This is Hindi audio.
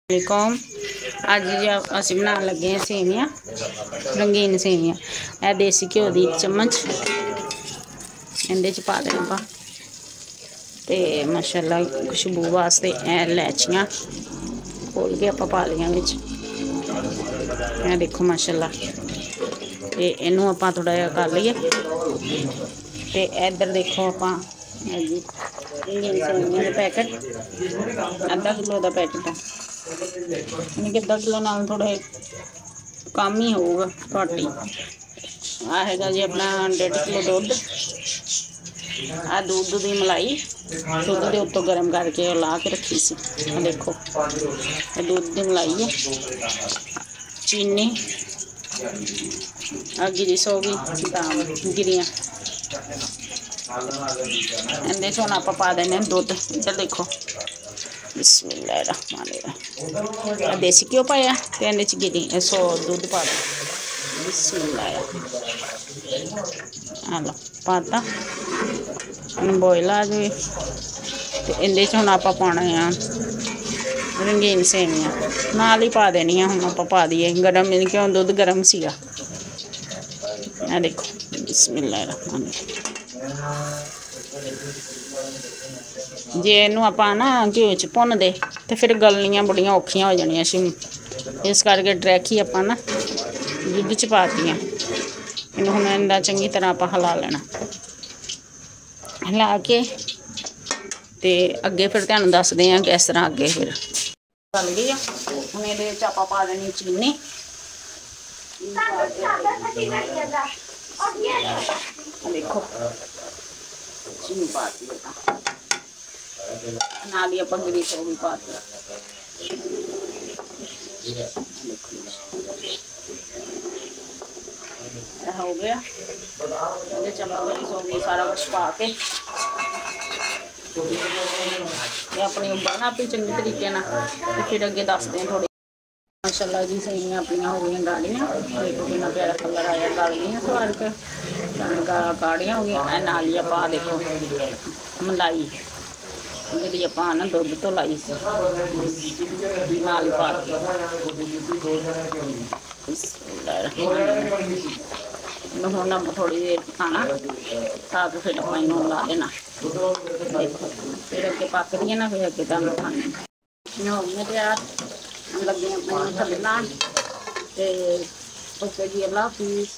वालेकुम। अज जी असी बनाने लगे हैं सेवियां, रंगीन सेवियां। यह देसी घ्यो की 1 चम्मच इहदे पा देना पा ते माशाअल्लाह खुशबू वास्ते इलायचियां खोल के आप पा लिया बिच। यह देखो माशाअल्लाह ते इनू आप थोड़ा जिहा कर लीए ते इधर देखो आप सेवियां के पैकेट अद्धा किलो का पैकेट है, यानी कि 10 किलो नाल थोड़ा कम ही होगा, घट ही। आ हैगा जी अपना 1.5 किलो दुध। आ दूध की मलाई दुध के उत्तों गर्म करके ला के रखी सी। देखो दूध की मलाई है, चीनी गिरी सो गई बादाम गिरियाँ इहदे हुण आप पा देने दुध। इधर देखो बिस्मिल्लाहिर्रहमानिर्रहीम देसी घ्यो पाया तो इहदे च गिरी दुध पा दो। बिस्मिल्लाह लो पाता बॉयल आ जाए तो इहदे च हुण आप पाना रंगीन सेवियां नाल ही पा देनियां। हुण आप पा दिए गरम क्यों दुध गरम सीगा। देखो बिस्मिल्लाहिर्रहमानिर्रहीम जे इनू आप ना घ्यो च भुनदे तो फिर गलनियां बड़ियां औखियां हो जानियां सी। इस करके डायरैक्ट ही आप ना दुध च पातियां। इनू हुण इंदा चंगी तरह आप हिला लेना, हिला के ते अगे फिर तुहानूं दसदे हैं किस तरह अगे फिर गल गई आ। हुण इहदे विच आपां पा देनी चीनी। देखो चीनी पा दी नाल ही आप गिरी सो भी पा दी। हो गया सारा कुछ पा के अपनी उबलना अपनी चंगी तरीके ना फिर अगे दसते हैं थोड़ी। माशाअल्लाह जी सेवियां अपनियां हो गई गाढ़ियां। देखो कितना प्यारा कलर आया, गल गई सवार के गाढ़ियां हो गई। नाल ही आप देखो मलाई जी आप ना दुध तो लाई नाल पा हुण थोड़ी देर खाना खा के फिर आप इनू ला देना। देखो फिर अगे पकदी है ना फिर अगे तुहानूं खाने हो गई तैयार लगे अपने थल्ले लान। ओके जी अल्लाह हाफिज़।